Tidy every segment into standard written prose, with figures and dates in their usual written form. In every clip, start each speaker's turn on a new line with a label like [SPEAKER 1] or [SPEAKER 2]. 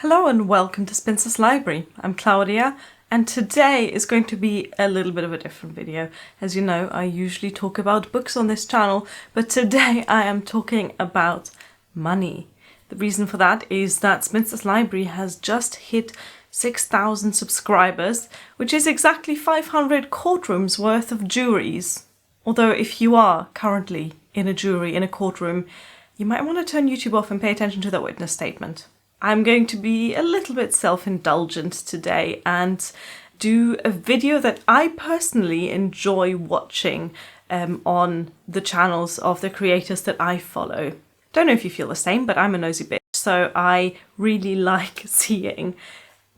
[SPEAKER 1] Hello and welcome to Spencer's Library. I'm Claudia and today is going to be a little bit of a different video. As you know, I usually talk about books on this channel, but today I am talking about money. The reason for that is that Spencer's Library has just hit 6,000 subscribers, which is exactly 500 courtrooms worth of juries. Although if you are currently in a jury in a courtroom, you might want to turn YouTube off and pay attention to the witness statement. I'm going to be a little bit self-indulgent today and do a video that I personally enjoy watching on the channels of the creators that I follow. Don't know if you feel the same, but I'm a nosy bitch, so I really like seeing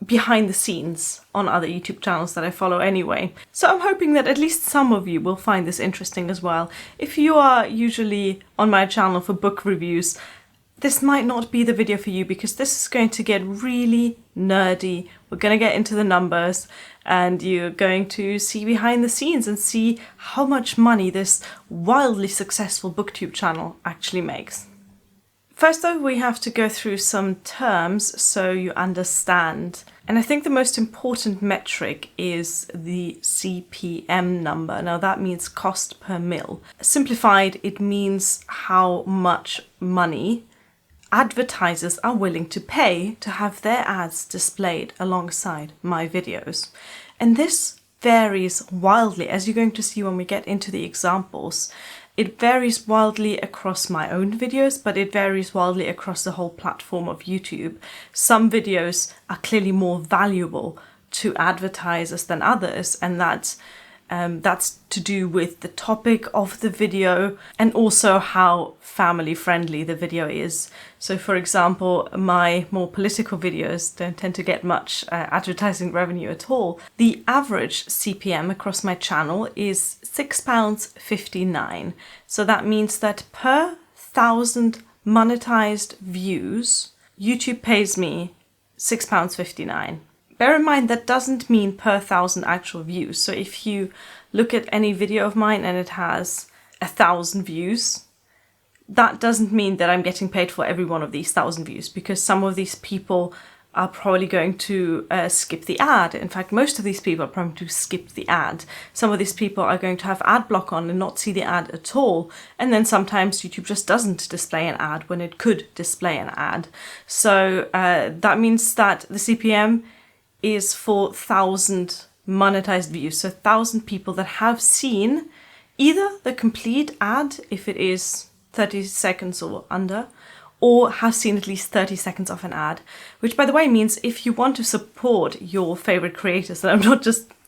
[SPEAKER 1] behind the scenes on other YouTube channels that I follow anyway. So I'm hoping that at least some of you will find this interesting as well. If you are usually on my channel for book reviews, this might not be the video for you because this is going to get really nerdy. We're going to get into the numbers and you're going to see behind the scenes and see how much money this wildly successful booktube channel actually makes. First though, we have to go through some terms so you understand. And I think the most important metric is the CPM number. Now that means cost per mil. Simplified, it means how much money advertisers are willing to pay to have their ads displayed alongside my videos. And this varies wildly, as you're going to see when we get into the examples. It varies wildly across my own videos, but it varies wildly across the whole platform of YouTube. Some videos are clearly more valuable to advertisers than others, and that's to do with the topic of the video and also how family friendly the video is. So for example, my more political videos don't tend to get much advertising revenue at all. The average CPM across my channel is £6.59. So that means that per 1,000 monetized views, YouTube pays me £6.59. Bear in mind that doesn't mean per 1,000 actual views. So if you look at any video of mine and it has 1,000 views, that doesn't mean that I'm getting paid for every one of these 1,000 views, because some of these people are probably going to skip the ad. In fact, most of these people are probably going to skip the ad. Some of these people are going to have ad block on and not see the ad at all. And then sometimes YouTube just doesn't display an ad when it could display an ad. So that means that the CPM is for 1,000 monetized views. So 1,000 people that have seen either the complete ad, if it is 30 seconds or under, or have seen at least 30 seconds of an ad, which by the way means if you want to support your favorite creators, and I'm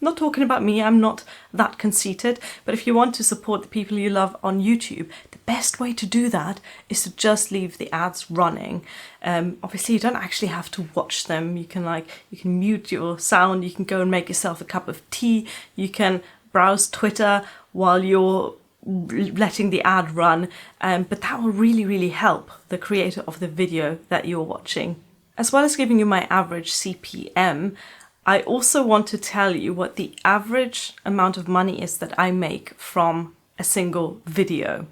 [SPEAKER 1] not talking about me, I'm not that conceited, but if you want to support the people you love on YouTube, the best way to do that is to just leave the ads running. Obviously you don't actually have to watch them. You can mute your sound, you can go and make yourself a cup of tea, you can browse Twitter while you're letting the ad run, but that will really help the creator of the video that you're watching. As well as giving you my average CPM, I also want to tell you what the average amount of money is that I make from a single video.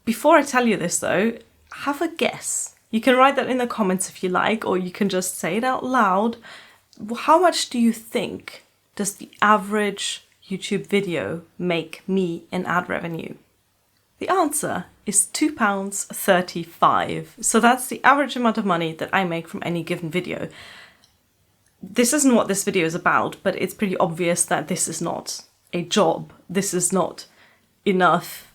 [SPEAKER 1] Before I tell you this though, have a guess. You can write that in the comments if you like, or you can just say it out loud. How much do you think does the average YouTube video make me in ad revenue? The answer is £2.35. So that's the average amount of money that I make from any given video. This isn't what this video is about, but it's pretty obvious that this is not a job. This is not enough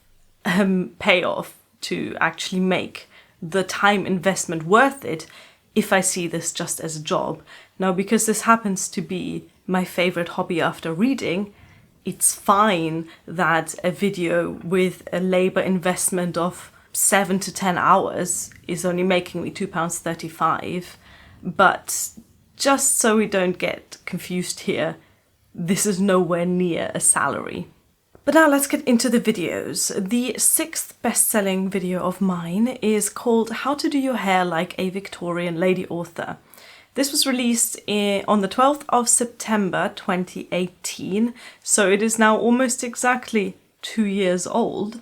[SPEAKER 1] payoff to actually make the time investment worth it if I see this just as a job. Now, because this happens to be my favorite hobby after reading, it's fine that a video with a labor investment of 7 to 10 hours is only making me £2.35. But just so we don't get confused here, this is nowhere near a salary. But now let's get into the videos. The 6th best-selling video of mine is called How to Do Your Hair Like a Victorian Lady Author. This was released on the 12th of September 2018, so it is now almost exactly 2 years old,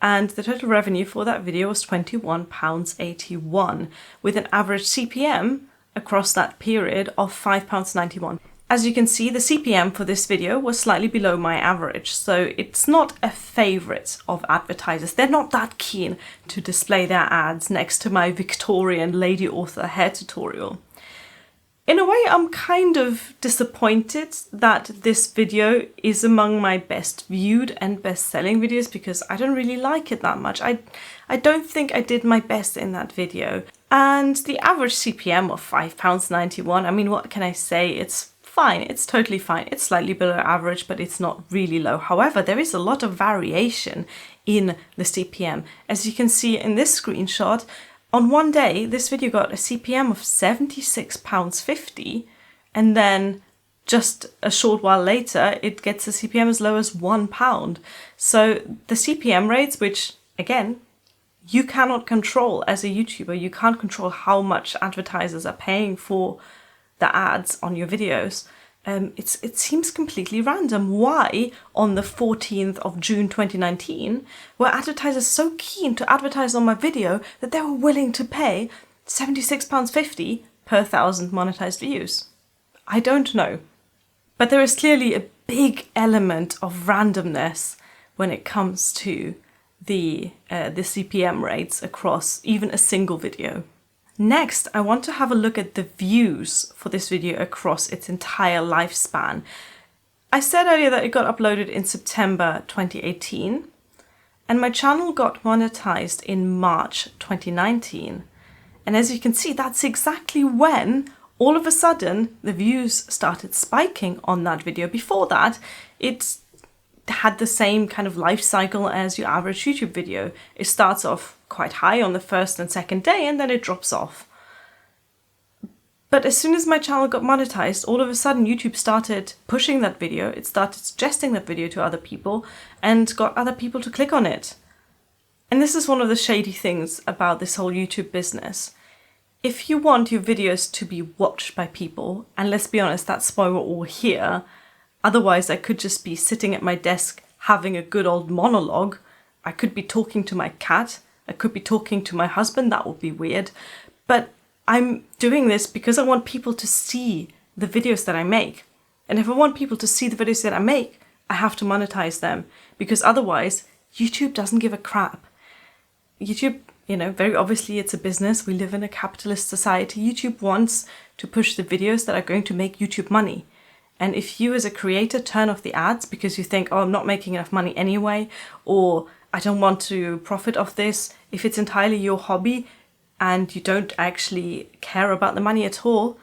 [SPEAKER 1] and the total revenue for that video was £21.81, with an average CPM across that period of £5.91. As you can see, the CPM for this video was slightly below my average, so it's not a favourite of advertisers. They're not that keen to display their ads next to my Victorian lady author hair tutorial. In a way, I'm kind of disappointed that this video is among my best viewed and best selling videos because I don't really like it that much. I don't think I did my best in that video. And the average CPM of £5.91, I mean, what can I say? It's fine, it's totally fine. It's slightly below average, but it's not really low. However, there is a lot of variation in the CPM. As you can see in this screenshot, on one day, this video got a CPM of £76.50, and then just a short while later, it gets a CPM as low as £1. So the CPM rates, which again, you cannot control as a YouTuber, you can't control how much advertisers are paying for the ads on your videos. It seems completely random. Why on the 14th of June 2019 were advertisers so keen to advertise on my video that they were willing to pay £76.50 per 1,000 monetized views? I don't know. But there is clearly a big element of randomness when it comes to the CPM rates across even a single video. Next, I want to have a look at the views for this video across its entire lifespan. I said earlier that it got uploaded in September 2018, and my channel got monetized in March 2019. And as you can see, that's exactly when all of a sudden the views started spiking on that video. Before that, it had the same kind of life cycle as your average YouTube video. It starts off quite high on the first and second day, and then it drops off. But as soon as my channel got monetized, all of a sudden YouTube started pushing that video, it started suggesting that video to other people, and got other people to click on it. And this is one of the shady things about this whole YouTube business. If you want your videos to be watched by people, and let's be honest, that's why we're all here, otherwise I could just be sitting at my desk having a good old monologue, I could be talking to my cat, I could be talking to my husband, that would be weird, but I'm doing this because I want people to see the videos that I make. And if I want people to see the videos that I make, I have to monetize them, because otherwise YouTube doesn't give a crap. YouTube, you know, very obviously it's a business, we live in a capitalist society. YouTube wants to push the videos that are going to make YouTube money. And if you as a creator turn off the ads because you think, oh, I'm not making enough money anyway, or I don't want to profit off this, if it's entirely your hobby and you don't actually care about the money at all,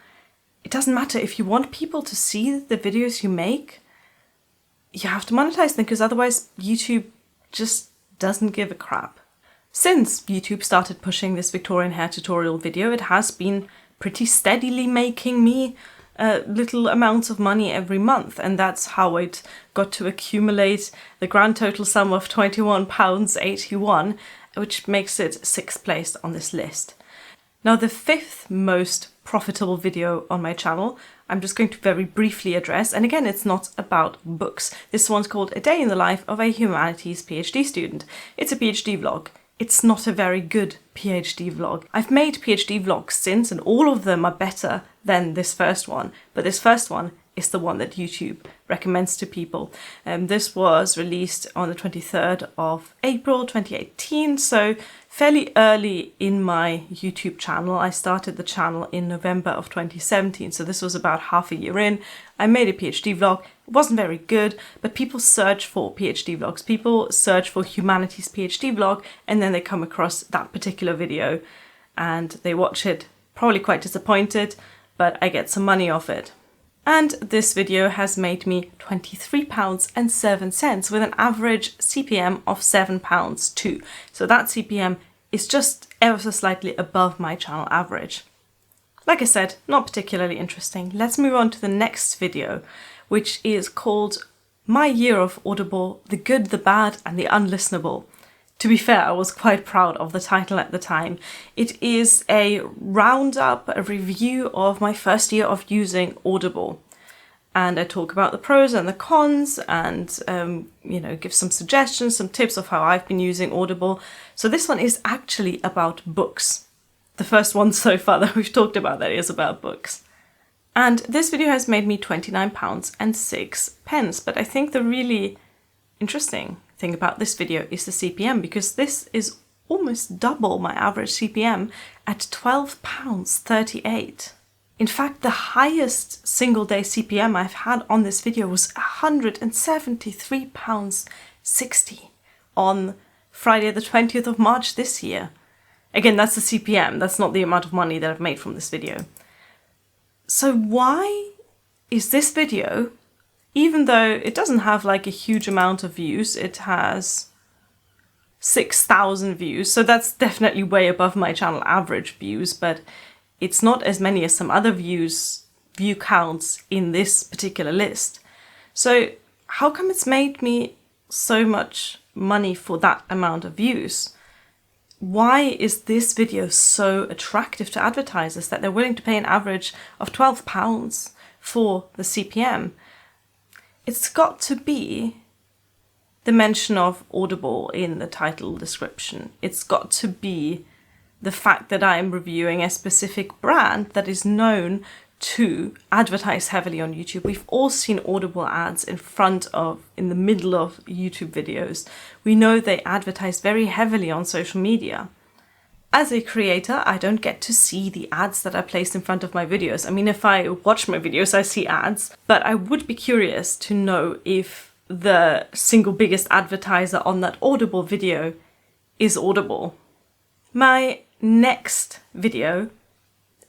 [SPEAKER 1] it doesn't matter. If you want people to see the videos you make, you have to monetize them, because otherwise YouTube just doesn't give a crap. Since YouTube started pushing this Victorian hair tutorial video, it has been pretty steadily making me little amounts of money every month, and that's how it got to accumulate the grand total sum of £21.81, which makes it 6th place on this list. Now, the 5th most profitable video on my channel, I'm just going to very briefly address, and again, it's not about books. This one's called A Day in the Life of a Humanities PhD Student. It's a PhD vlog. It's not a very good PhD vlog. I've made PhD vlogs since, and all of them are better than this first one, but this first one is the one that YouTube recommends to people. This was released on the 23rd of April 2018, so fairly early in my YouTube channel. I started the channel in November of 2017, so this was about half a year in. I made a PhD vlog. It wasn't very good, but people search for PhD vlogs. People search for humanities PhD vlog, and then they come across that particular video and they watch it, probably quite disappointed, but I get some money off it. And this video has made me £23.07 with an average CPM of £7 too. So that CPM is just ever so slightly above my channel average. Like I said, not particularly interesting. Let's move on to the next video, which is called My Year of Audible, The Good, the Bad and the Unlistenable. To be fair, I was quite proud of the title at the time. It is a roundup, a review of my first year of using Audible. And I talk about the pros and the cons and, give some suggestions, some tips of how I've been using Audible. So this one is actually about books. the first one so far that we've talked about that is about books. And this video has made me £29.06, but I think the really interesting thing about this video is the CPM, because this is almost double my average CPM at £12.38. In fact, the highest single day CPM I've had on this video was £173.60 on Friday the 20th of March this year. Again, that's the CPM, that's not the amount of money that I've made from this video. So why is this video, even though it doesn't have like a huge amount of views, it has 6,000 views, so that's definitely way above my channel average views, but it's not as many as some other view counts in this particular list. So how come it's made me so much money for that amount of views? Why is this video so attractive to advertisers that they're willing to pay an average of £12 for the CPM? It's got to be the mention of Audible in the title description. It's got to be the fact that I am reviewing a specific brand that is known to advertise heavily on YouTube. We've all seen Audible ads in the middle of YouTube videos. We know they advertise very heavily on social media. As a creator, I don't get to see the ads that are placed in front of my videos. I mean, if I watch my videos, I see ads, but I would be curious to know if the single biggest advertiser on that Audible video is Audible. My next video,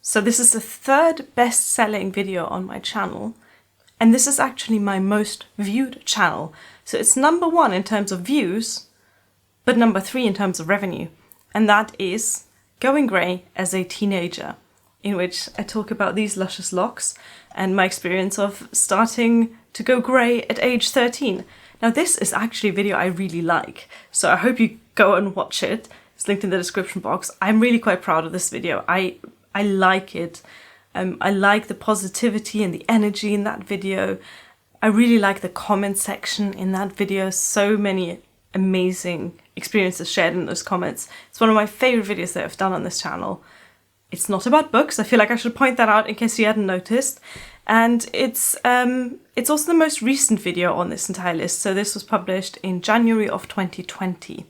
[SPEAKER 1] so this is the third best-selling video on my channel, and this is actually my most viewed channel. So it's number 1 in terms of views, but number 3 in terms of revenue, and that is Going Grey as a Teenager, in which I talk about these luscious locks and my experience of starting to go grey at age 13. Now this is actually a video I really like, so I hope you go and watch it. It's linked in the description box. I'm really quite proud of this video. I like it. I like the positivity and the energy in that video. I really like the comment section in that video. So many amazing experiences shared in those comments. It's one of my favorite videos that I've done on this channel. It's not about books. I feel like I should point that out in case you hadn't noticed. And it's also the most recent video on this entire list. So this was published in January of 2020.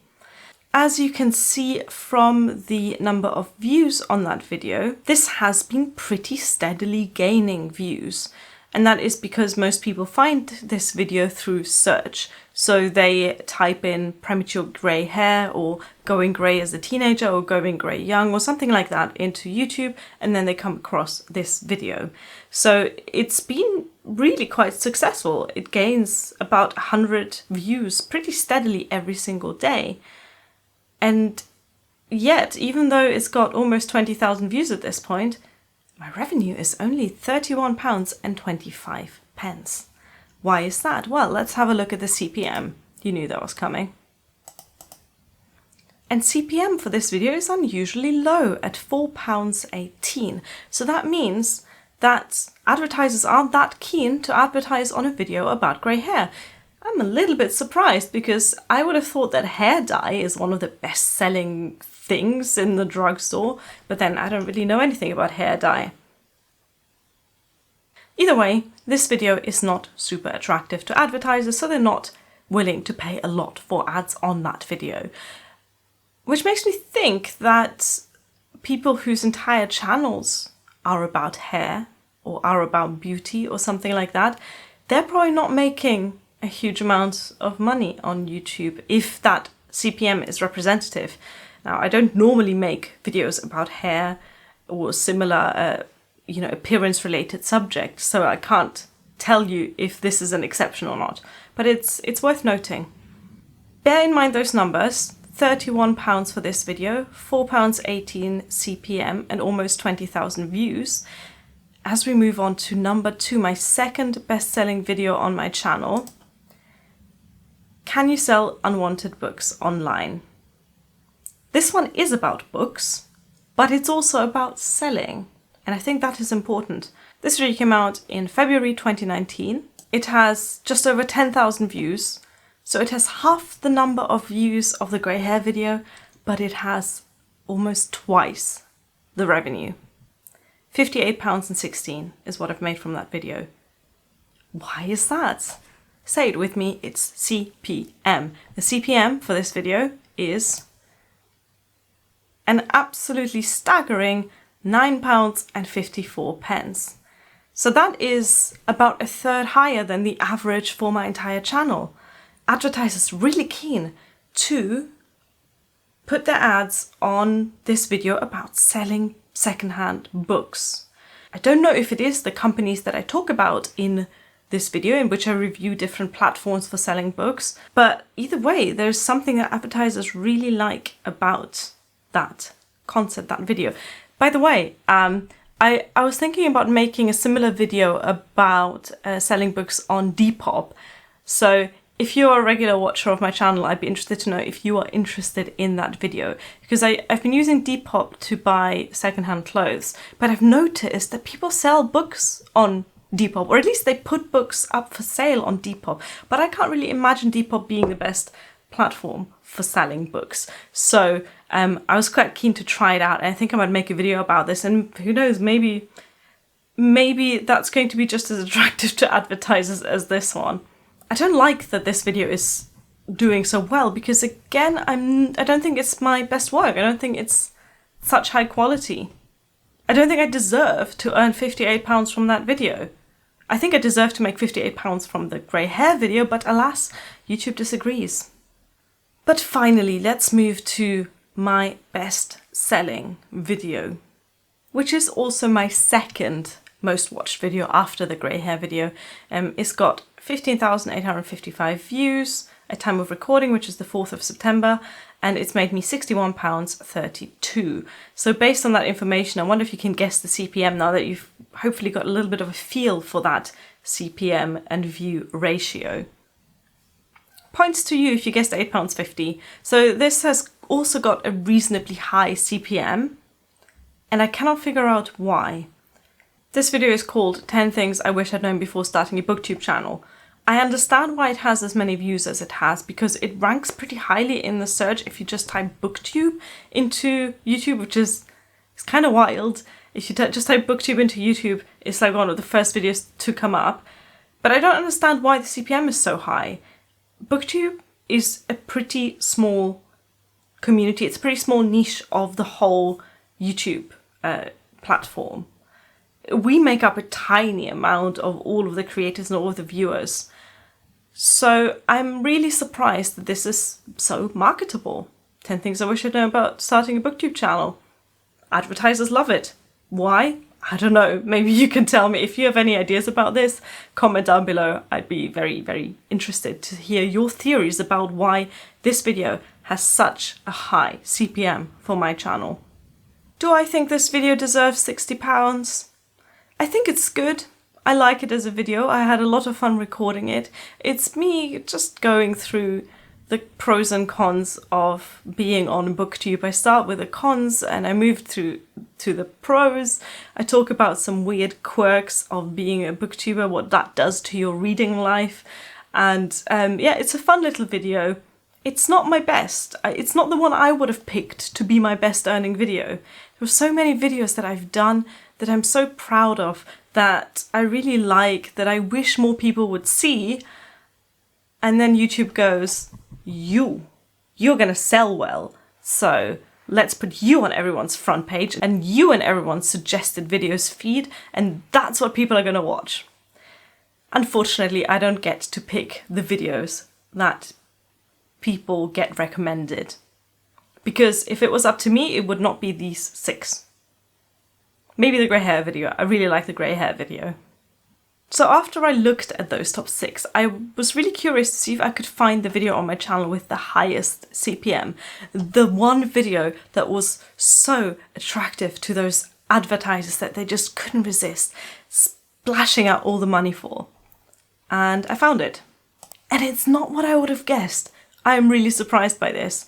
[SPEAKER 1] As you can see from the number of views on that video, this has been pretty steadily gaining views. And that is because most people find this video through search. So they type in premature grey hair or going grey as a teenager or going grey young or something like that into YouTube, and then they come across this video. So it's been really quite successful. It gains about 100 views pretty steadily every single day. And yet, even though it's got almost 20,000 views at this point, my revenue is only £31.25. Why is that? Well, let's have a look at the CPM. You knew that was coming. And CPM for this video is unusually low at £4.18. So that means that advertisers aren't that keen to advertise on a video about grey hair. I'm a little bit surprised because I would have thought that hair dye is one of the best-selling things in the drugstore, but then I don't really know anything about hair dye. Either way, this video is not super attractive to advertisers, so they're not willing to pay a lot for ads on that video. Which makes me think that people whose entire channels are about hair or are about beauty or something like that, they're probably not making a huge amount of money on YouTube if that CPM is representative. Now, I don't normally make videos about hair or similar, appearance-related subjects, so I can't tell you if this is an exception or not. But it's worth noting. Bear in mind those numbers: £31 for this video, £4.18 CPM, and almost 20,000 views. As we move on to number 2, my second best-selling video on my channel. Can you sell unwanted books online? This one is about books, but it's also about selling, and I think that is important. This video came out in February 2019. It has just over 10,000 views, so it has half the number of views of the grey hair video, but it has almost twice the revenue. £58.16 is what I've made from that video. Why is that? Say it with me, it's CPM. The CPM for this video is an absolutely staggering £9.54. So that is about a third higher than the average for my entire channel. Advertisers really keen to put their ads on this video about selling secondhand books. I don't know if it is the companies that I talk about in this video, in which I review different platforms for selling books, but either way, there's something that advertisers really like about that concept, that video. By the way, I was thinking about making a similar video about selling books on Depop. So if you're a regular watcher of my channel, I'd be interested to know if you are interested in that video, because I've been using Depop to buy secondhand clothes, but I've noticed that people sell books on Depop, or at least they put books up for sale on Depop, but I can't really imagine Depop being the best platform for selling books. So I was quite keen to try it out, and I think I might make a video about this, and who knows, maybe that's going to be just as attractive to advertisers as this one. I don't like that this video is doing so well, because again, I don't think it's my best work. I don't think it's such high quality. I don't think I deserve to earn £58 from that video. I think I deserve to make £58 from the grey hair video, but alas, YouTube disagrees. But finally, let's move to my best selling video, which is also my second most watched video after the grey hair video. It's got 15,855 views at time of recording, which is the 4th of September, and it's made me £61.32. So based on that information, I wonder if you can guess the CPM now that you've hopefully got a little bit of a feel for that CPM and view ratio. Points to you if you guessed £8.50. So this has also got a reasonably high CPM, and I cannot figure out why. This video is called 10 Things I Wish I'd Known Before Starting a BookTube Channel. I understand why it has as many views as it has, because it ranks pretty highly in the search if you just type BookTube into YouTube, which is kind of wild. If you just type BookTube into YouTube, it's like one of the first videos to come up. But I don't understand why the CPM is so high. BookTube is a pretty small community. It's a pretty small niche of the whole YouTube platform. We make up a tiny amount of all of the creators and all of the viewers. So I'm really surprised that this is so marketable. 10 things I wish I'd known about starting a BookTube channel. Advertisers love it. Why? I don't know. Maybe you can tell me. If you have any ideas about this, comment down below. I'd be very, very interested to hear your theories about why this video has such a high CPM for my channel. Do I think this video deserves £60? I think it's good. I like it as a video. I had a lot of fun recording it. It's me just going through the pros and cons of being on BookTube. I start with the cons and I move through to the pros. I talk about some weird quirks of being a booktuber, what that does to your reading life. And yeah, it's a fun little video. It's not my best. It's not the one I would have picked to be my best earning video. There were so many videos that I've done that I'm so proud of, that I really like, that I wish more people would see. And then YouTube goes, you're gonna sell well, so let's put you on everyone's front page and you in everyone's suggested videos feed, and that's what people are gonna watch. Unfortunately, I don't get to pick the videos that people get recommended, because if it was up to me, it would not be these 6. Maybe the grey hair video. I really like the grey hair video. So after I looked at those top 6, I was really curious to see if I could find the video on my channel with the highest CPM. The one video that was so attractive to those advertisers that they just couldn't resist splashing out all the money for. And I found it. And it's not what I would have guessed. I am really surprised by this.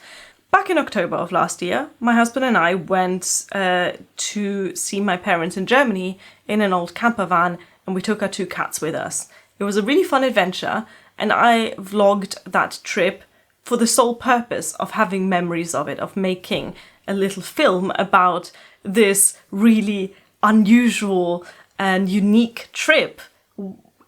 [SPEAKER 1] Back in October of last year, my husband and I went to see my parents in Germany in an old camper van, and we took our 2 cats with us. It was a really fun adventure, and I vlogged that trip for the sole purpose of having memories of it, of making a little film about this really unusual and unique trip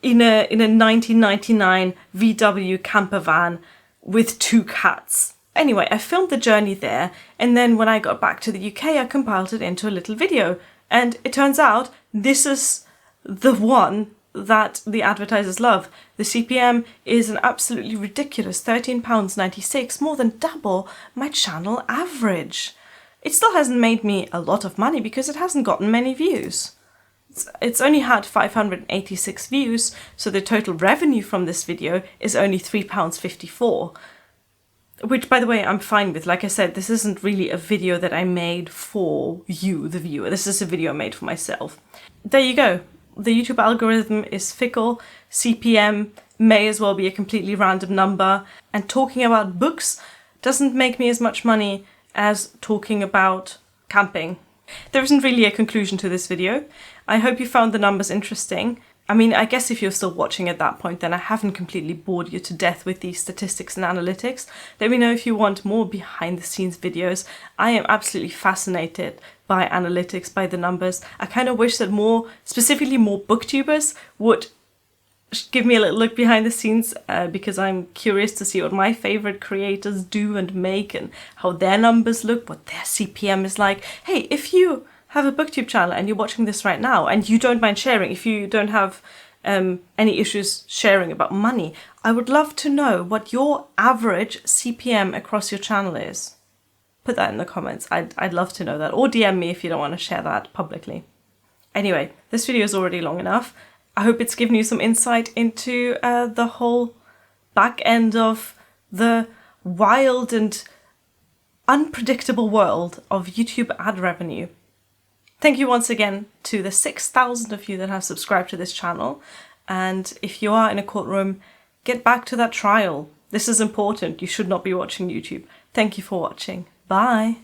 [SPEAKER 1] in a 1999 VW camper van with 2 cats. Anyway, I filmed the journey there, and then when I got back to the UK, I compiled it into a little video. And it turns out this is the one that the advertisers love. The CPM is an absolutely ridiculous £13.96, more than double my channel average. It still hasn't made me a lot of money because it hasn't gotten many views. It's only had 586 views, so the total revenue from this video is only £3.54. Which, by the way, I'm fine with. Like I said, this isn't really a video that I made for you, the viewer. This is a video I made for myself. There you go. The YouTube algorithm is fickle. CPM may as well be a completely random number. And talking about books doesn't make me as much money as talking about camping. There isn't really a conclusion to this video. I hope you found the numbers interesting. I mean, I guess if you're still watching at that point, then I haven't completely bored you to death with these statistics and analytics. Let me know if you want more behind the scenes videos. I am absolutely fascinated by analytics, by the numbers. I kind of wish that specifically more booktubers would give me a little look behind the scenes because I'm curious to see what my favorite creators do and make and how their numbers look, what their CPM is like. Hey, if you have a booktube channel and you're watching this right now and you don't mind sharing, if you don't have any issues sharing about money, I would love to know what your average CPM across your channel is. Put that in the comments. I'd love to know that, or DM me if you don't want to share that publicly. Anyway, this video is already long enough. I hope it's given you some insight into the whole back end of the wild and unpredictable world of YouTube ad revenue. Thank you once again to the 6,000 of you that have subscribed to this channel. And if you are in a courtroom, get back to that trial. This is important. You should not be watching YouTube. Thank you for watching. Bye.